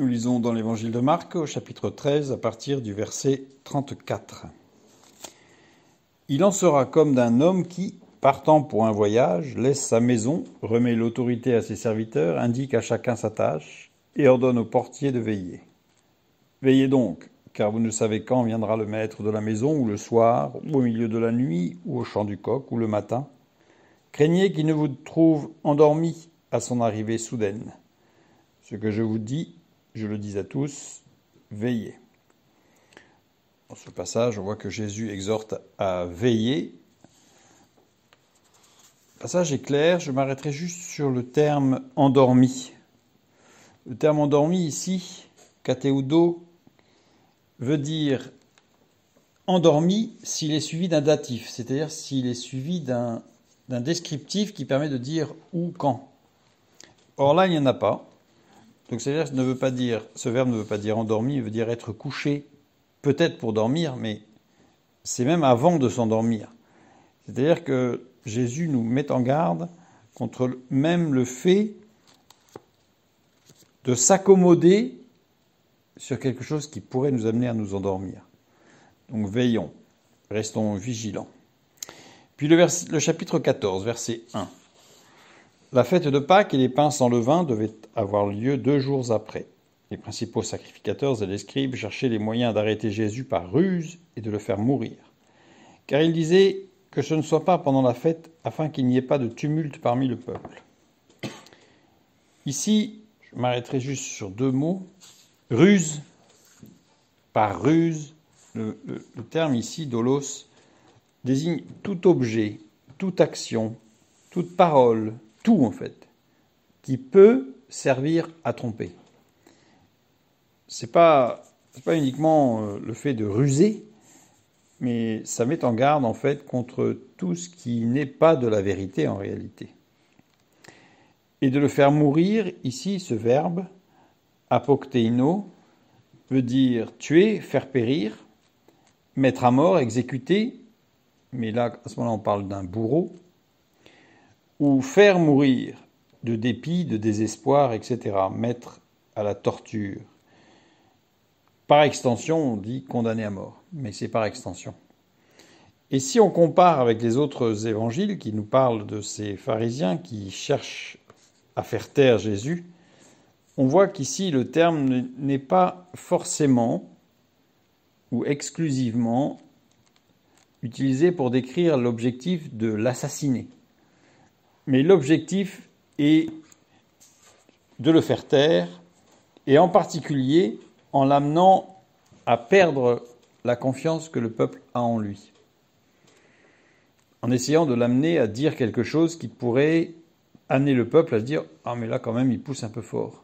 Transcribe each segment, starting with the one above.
Nous lisons dans l'évangile de Marc au chapitre 13 à partir du verset 34. Il en sera comme d'un homme qui, partant pour un voyage, laisse sa maison, remet l'autorité à ses serviteurs, indique à chacun sa tâche et ordonne au portier de veiller. Veillez donc, car vous ne savez quand viendra le maître de la maison, ou le soir, ou au milieu de la nuit, ou au chant du coq, ou le matin. Craignez qu'il ne vous trouve endormi à son arrivée soudaine. Ce que je vous dis, je le dis à tous, veillez. Dans ce passage, on voit que Jésus exhorte à veiller. Le passage est clair, je m'arrêterai juste sur le terme « endormi ». Le terme « endormi » ici, « kateudo », veut dire « endormi » s'il est suivi d'un datif, c'est-à-dire s'il est suivi d'un descriptif qui permet de dire « où », « quand ». Or là, il n'y en a pas. Donc c'est-à-dire ce verbe ne veut pas dire endormi, il veut dire être couché, peut-être pour dormir, mais c'est même avant de s'endormir. C'est-à-dire que Jésus nous met en garde contre même le fait de s'accommoder sur quelque chose qui pourrait nous amener à nous endormir. Donc veillons, restons vigilants. Puis le chapitre 14, verset 1. La fête de Pâques et les pains sans levain devaient avoir lieu 2 jours après. Les principaux sacrificateurs et les scribes cherchaient les moyens d'arrêter Jésus par ruse et de le faire mourir. Car ils disaient que ce ne soit pas pendant la fête, afin qu'il n'y ait pas de tumulte parmi le peuple. Ici, je m'arrêterai juste sur 2 mots. Ruse, par ruse, le terme ici, dolos, désigne tout objet, toute action, toute parole, tout en fait, qui peut servir à tromper. C'est pas uniquement le fait de ruser, mais ça met en garde en fait contre tout ce qui n'est pas de la vérité en réalité. Et de le faire mourir, ici, ce verbe, apokteino, veut dire tuer, faire périr, mettre à mort, exécuter, mais là, à ce moment-là, on parle d'un bourreau, ou faire mourir de dépit, de désespoir, etc., mettre à la torture. Par extension, on dit condamner à mort, mais c'est par extension. Et si on compare avec les autres évangiles qui nous parlent de ces pharisiens qui cherchent à faire taire Jésus, on voit qu'ici le terme n'est pas forcément ou exclusivement utilisé pour décrire l'objectif de l'assassiner. Mais l'objectif est de le faire taire, et en particulier en l'amenant à perdre la confiance que le peuple a en lui. En essayant de l'amener à dire quelque chose qui pourrait amener le peuple à se dire « Ah mais là quand même il pousse un peu fort ».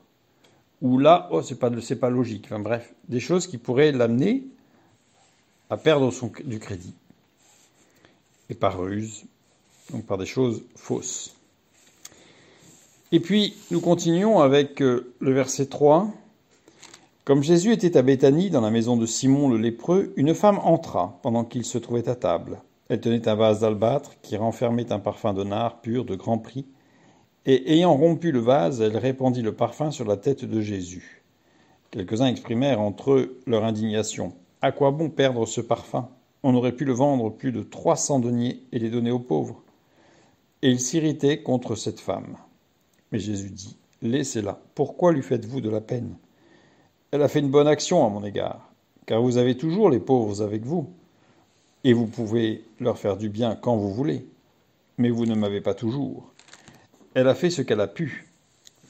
Ou là « Oh c'est pas logique ». Enfin bref, des choses qui pourraient l'amener à perdre du crédit. Et par ruse, donc par des choses fausses. Et puis, nous continuons avec le verset 3. Comme Jésus était à Béthanie, dans la maison de Simon le lépreux, une femme entra pendant qu'il se trouvait à table. Elle tenait un vase d'albâtre qui renfermait un parfum de nard pur de grand prix. Et ayant rompu le vase, elle répandit le parfum sur la tête de Jésus. Quelques-uns exprimèrent entre eux leur indignation. « À quoi bon perdre ce parfum ? On aurait pu le vendre plus de 300 deniers et les donner aux pauvres. » Et ils s'irritaient contre cette femme. Mais Jésus dit, « Laissez-la, pourquoi lui faites-vous de la peine ? Elle a fait une bonne action à mon égard, car vous avez toujours les pauvres avec vous, et vous pouvez leur faire du bien quand vous voulez, mais vous ne m'avez pas toujours. Elle a fait ce qu'elle a pu.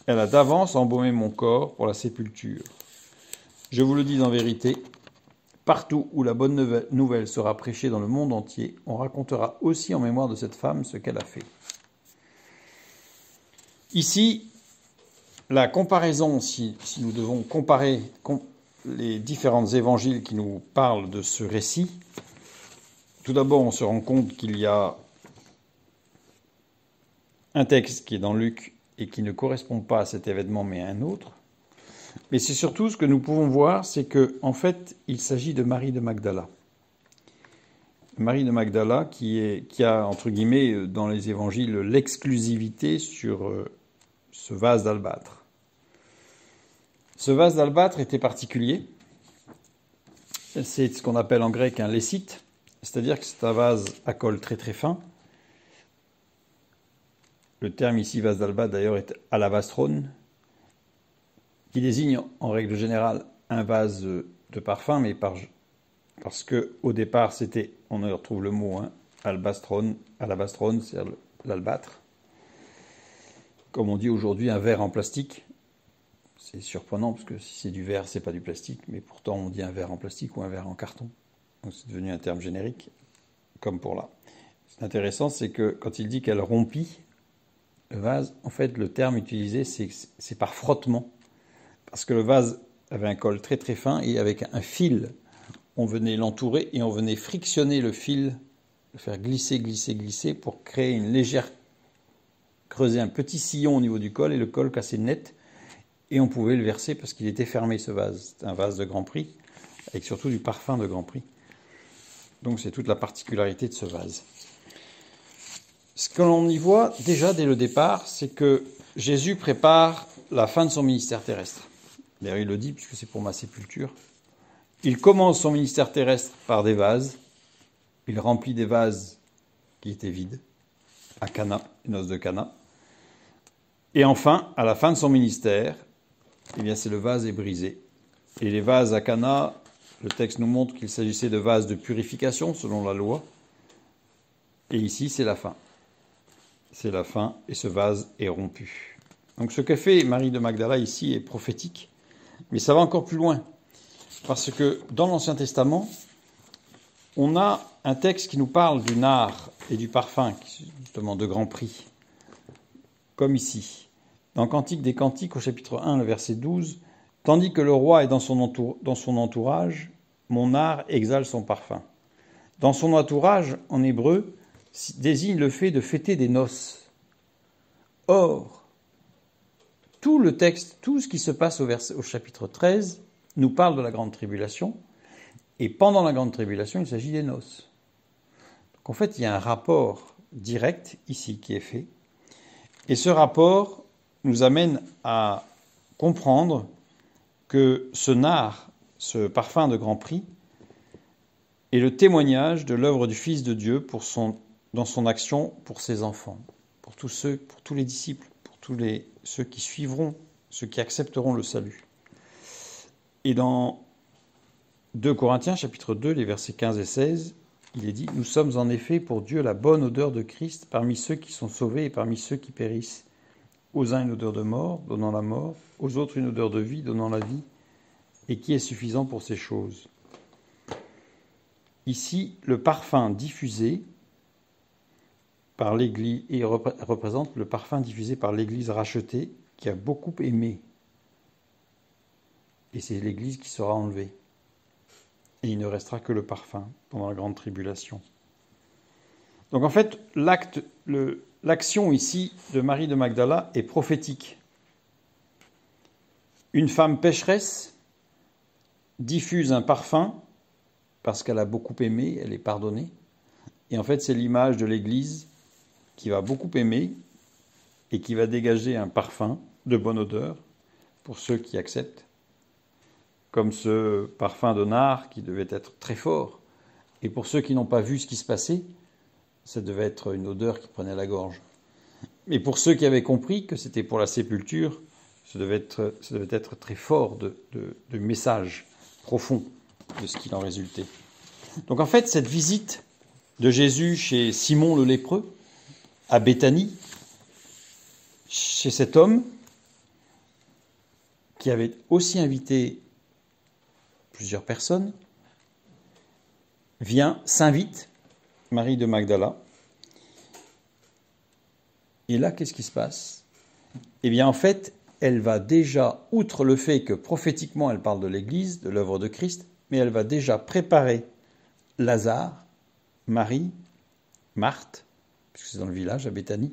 Elle a d'avance embaumé mon corps pour la sépulture. Je vous le dis en vérité, partout où la bonne nouvelle sera prêchée dans le monde entier, on racontera aussi en mémoire de cette femme ce qu'elle a fait. » Ici, la comparaison, si nous devons comparer les différents évangiles qui nous parlent de ce récit, tout d'abord on se rend compte qu'il y a un texte qui est dans Luc et qui ne correspond pas à cet événement mais à un autre. Mais c'est surtout ce que nous pouvons voir, c'est qu'en fait, il s'agit de Marie de Magdala. Marie de Magdala qui a, entre guillemets, dans les évangiles, l'exclusivité sur ce vase d'albâtre. Ce vase d'albâtre était particulier. C'est ce qu'on appelle en grec un lécite, c'est-à-dire que c'est un vase à col très très fin. Le terme ici, vase d'albâtre, d'ailleurs, est alabastron, qui désigne en règle générale un vase de parfum, mais parce qu'au départ, on retrouve le mot alabastron, c'est-à-dire l'albâtre. Comme on dit aujourd'hui, un verre en plastique. C'est surprenant parce que si c'est du verre, c'est pas du plastique, mais pourtant on dit un verre en plastique ou un verre en carton. Donc c'est devenu un terme générique, comme pour là. Ce qui est intéressant, c'est que quand il dit qu'elle rompit le vase, en fait le terme utilisé c'est par frottement, parce que le vase avait un col très très fin et avec un fil, on venait l'entourer et on venait frictionner le fil, le faire glisser, glisser, glisser pour créer une légère, creuser un petit sillon au niveau du col et le col cassé net. Et on pouvait le verser parce qu'il était fermé, ce vase. C'est un vase de Grand Prix, avec surtout du parfum de Grand Prix. Donc c'est toute la particularité de ce vase. Ce que l'on y voit déjà dès le départ, c'est que Jésus prépare la fin de son ministère terrestre. D'ailleurs, il le dit, puisque c'est pour ma sépulture. Il commence son ministère terrestre par des vases. Il remplit des vases qui étaient vides, à Cana, les noces de Cana. Et enfin, à la fin de son ministère, eh bien, c'est le vase est brisé. Et les vases à Cana, le texte nous montre qu'il s'agissait de vases de purification selon la loi. Et ici, c'est la fin. C'est la fin et ce vase est rompu. Donc ce que fait Marie de Magdala ici est prophétique, mais ça va encore plus loin. Parce que dans l'Ancien Testament, on a un texte qui nous parle du nard et du parfum, justement de Grand Prix, comme ici. Dans Cantique des Cantiques, au chapitre 1, le verset 12, « Tandis que le roi est dans son entourage, mon art exhale son parfum. » Dans son entourage, en hébreu, désigne le fait de fêter des noces. Or, tout le texte, tout ce qui se passe au chapitre 13, nous parle de la grande tribulation, et pendant la grande tribulation, il s'agit des noces. Donc en fait, il y a un rapport direct ici qui est fait, et ce rapport nous amène à comprendre que ce nard, ce parfum de Grand Prix, est le témoignage de l'œuvre du Fils de Dieu dans son action pour ses enfants, pour tous les disciples, pour ceux qui suivront, ceux qui accepteront le salut. Et dans 2 Corinthiens, chapitre 2, les versets 15 et 16, il est dit « Nous sommes en effet pour Dieu la bonne odeur de Christ parmi ceux qui sont sauvés et parmi ceux qui périssent. Aux uns une odeur de mort, donnant la mort, aux autres une odeur de vie, donnant la vie. Et qui est suffisant pour ces choses ?» Ici, le parfum diffusé par l'Église, et représente le parfum diffusé par l'Église rachetée qui a beaucoup aimé. Et c'est l'Église qui sera enlevée. Et il ne restera que le parfum pendant la grande tribulation. Donc en fait, l'action ici de Marie de Magdala est prophétique. Une femme pécheresse diffuse un parfum parce qu'elle a beaucoup aimé, elle est pardonnée. Et en fait, c'est l'image de l'Église qui va beaucoup aimer et qui va dégager un parfum de bonne odeur pour ceux qui acceptent, comme ce parfum de nard qui devait être très fort. Et pour ceux qui n'ont pas vu ce qui se passait, ça devait être une odeur qui prenait la gorge. Mais pour ceux qui avaient compris que c'était pour la sépulture, ça devait être très fort de message profond de ce qu'il en résultait. Donc en fait, cette visite de Jésus chez Simon le lépreux, à Béthanie, chez cet homme qui avait aussi invité plusieurs personnes, s'invite Marie de Magdala. Et là, qu'est-ce qui se passe? Eh bien, en fait, elle va déjà, outre le fait que prophétiquement elle parle de l'Église, de l'œuvre de Christ, mais elle va déjà préparer Lazare, Marie, Marthe, puisque c'est dans le village, à Béthanie,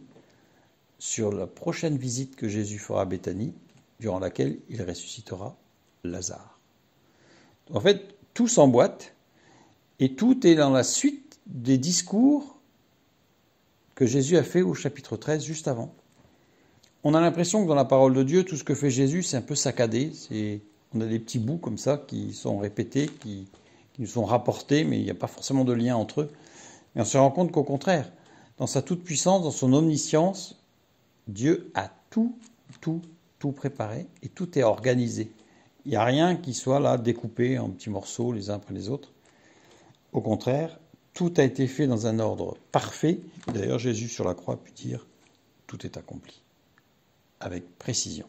sur la prochaine visite que Jésus fera à Béthanie, durant laquelle il ressuscitera Lazare. En fait, tout s'emboîte, et tout est dans la suite des discours que Jésus a fait au chapitre 13, juste avant. On a l'impression que dans la parole de Dieu, tout ce que fait Jésus, c'est un peu saccadé. On a des petits bouts comme ça qui sont répétés, qui nous sont rapportés, mais il n'y a pas forcément de lien entre eux. Mais on se rend compte qu'au contraire, dans sa toute-puissance, dans son omniscience, Dieu a tout préparé et tout est organisé. Il n'y a rien qui soit là découpé en petits morceaux les uns après les autres. Au contraire, tout a été fait dans un ordre parfait. D'ailleurs, Jésus sur la croix a pu dire « tout est accompli » avec précision.